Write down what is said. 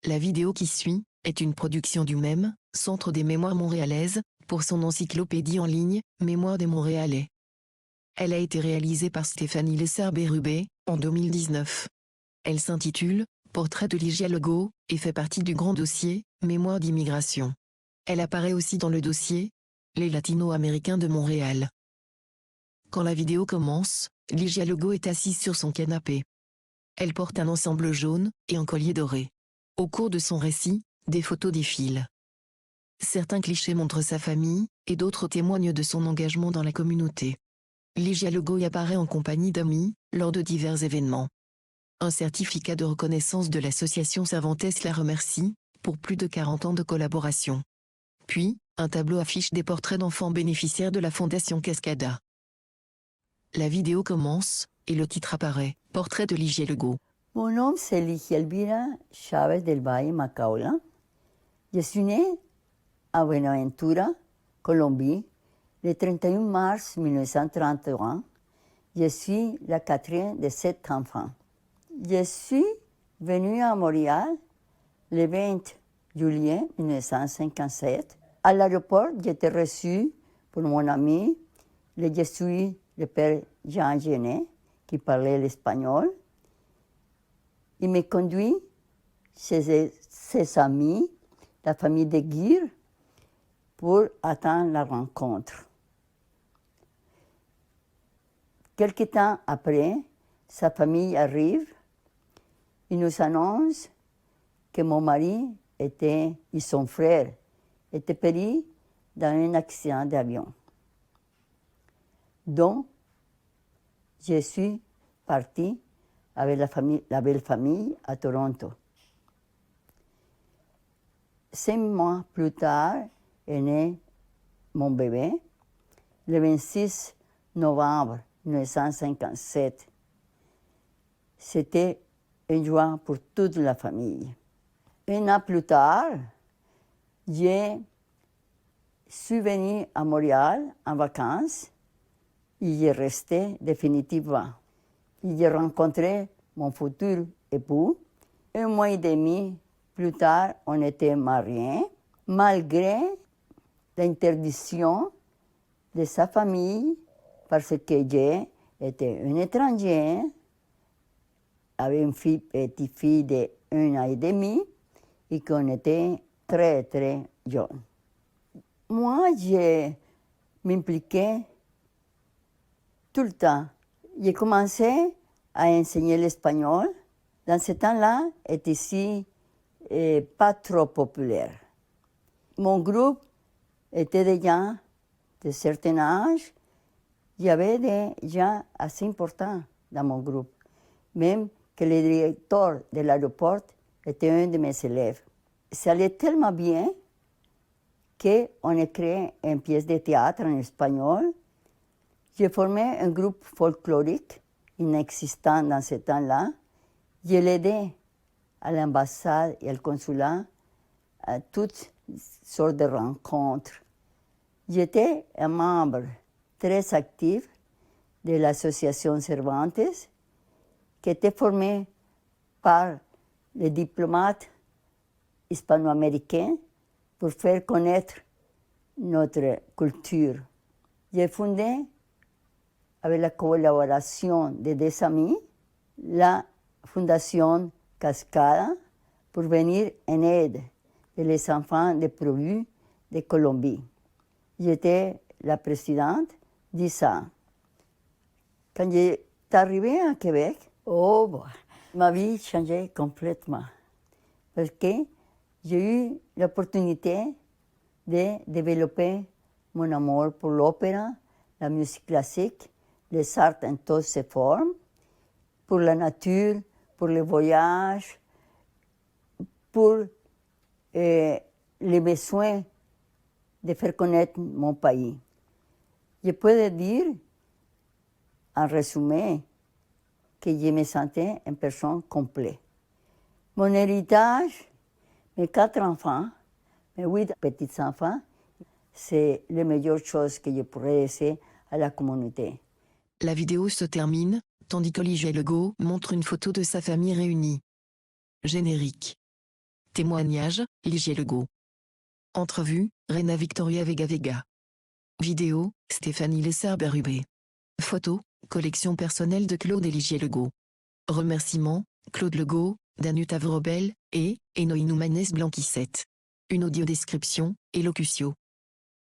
La vidéo qui suit est une production du même Centre des Mémoires montréalaises pour son encyclopédie en ligne Mémoire des Montréalais. Elle a été réalisée par Stéphanie Lessard-Bérubé en 2019. Elle s'intitule Portrait de Ligia Legault et fait partie du grand dossier Mémoire d'immigration. Elle apparaît aussi dans le dossier Les Latino-Américains de Montréal. Quand la vidéo commence, Ligia Legault est assise sur son canapé. Elle porte un ensemble jaune et un collier doré. Au cours de son récit, des photos défilent. Certains clichés montrent sa famille, et d'autres témoignent de son engagement dans la communauté. Ligia Legault y apparaît en compagnie d'amis, lors de divers événements. Un certificat de reconnaissance de l'association Cervantes la remercie, pour plus de 40 ans de collaboration. Puis, un tableau affiche des portraits d'enfants bénéficiaires de la Fondation Cascada. La vidéo commence, et le titre apparaît, Portrait de Ligia Legault. Mon nom, c'est Ligia Elvira Chavez del Valle Macaula. Je suis née à Buenaventura, Colombie, le 31 mars 1931. Je suis la quatrième de 7 enfants. Je suis venue à Montréal le 20 juillet 1957. À l'aéroport, j'étais reçue par mon ami, le jésuite, le père Jean Genet, qui parlait l'espagnol. Il me conduit chez ses amis, la famille de Guire, pour attendre la rencontre. Quelque temps après, sa famille arrive. Il nous annonce que mon mari et son frère étaient péris dans un accident d'avion. Donc, je suis partie avec la belle famille à Toronto. 5 mois plus tard est né mon bébé, le 26 novembre 1957. C'était une joie pour toute la famille. Un an plus tard, je suis venue à Montréal en vacances et j'y resté définitivement. J'ai rencontré mon futur époux. 1 mois et demi plus tard, on était mariés, malgré l'interdiction de sa famille, parce que j'étais un étranger, avec une petite fille de 1 an et demi, et qu'on était très, très jeunes. Moi, je m'impliquais tout le temps. J'ai commencé à enseigner l'espagnol. Dans ce temps-là, est ici pas trop populaire. Mon groupe était des gens de certain âge. Il y avait des gens assez importants dans mon groupe. Même que le directeur de l'aéroport était un de mes élèves. Ça allait tellement bien qu'on a créé une pièce de théâtre en espagnol. J'ai formé un groupe folklorique inexistant dans ce temps-là. J'ai aidé à l'ambassade et au consulat à toutes sortes de rencontres. J'étais un membre très actif de l'association Cervantes, qui était formée par les diplomates hispano-américains pour faire connaître notre culture. J'ai fondé, avec la collaboration de 2 amis, la Fondation Cascada pour venir en aide des enfants dépourvus de Colombie. J'étais la présidente de ça. Quand j'étais arrivée à Québec, ma vie changeait complètement. Parce que j'ai eu l'opportunité de développer mon amour pour l'opéra, la musique classique, les arts en toutes ses formes, pour la nature, pour les voyages, pour les besoins de faire connaître mon pays. Je peux dire, en résumé, que je me sentais une personne complète. Mon héritage, mes 4 enfants, mes 8 petits-enfants, c'est la meilleure chose que je pourrais laisser à la communauté. La vidéo se termine, tandis que Ligia Legault montre une photo de sa famille réunie. Générique. Témoignage, Ligier Legault. Entrevue, Reina Victoria Vega Vega. Vidéo, Stéphanie Lesser-Berubé. Photo, collection personnelle de Claude et Ligier Legault. Remerciements, Claude Legault, Danuta Vrobel, et Noïnou Manès Blanquissette. Une audiodescription, Élocutio.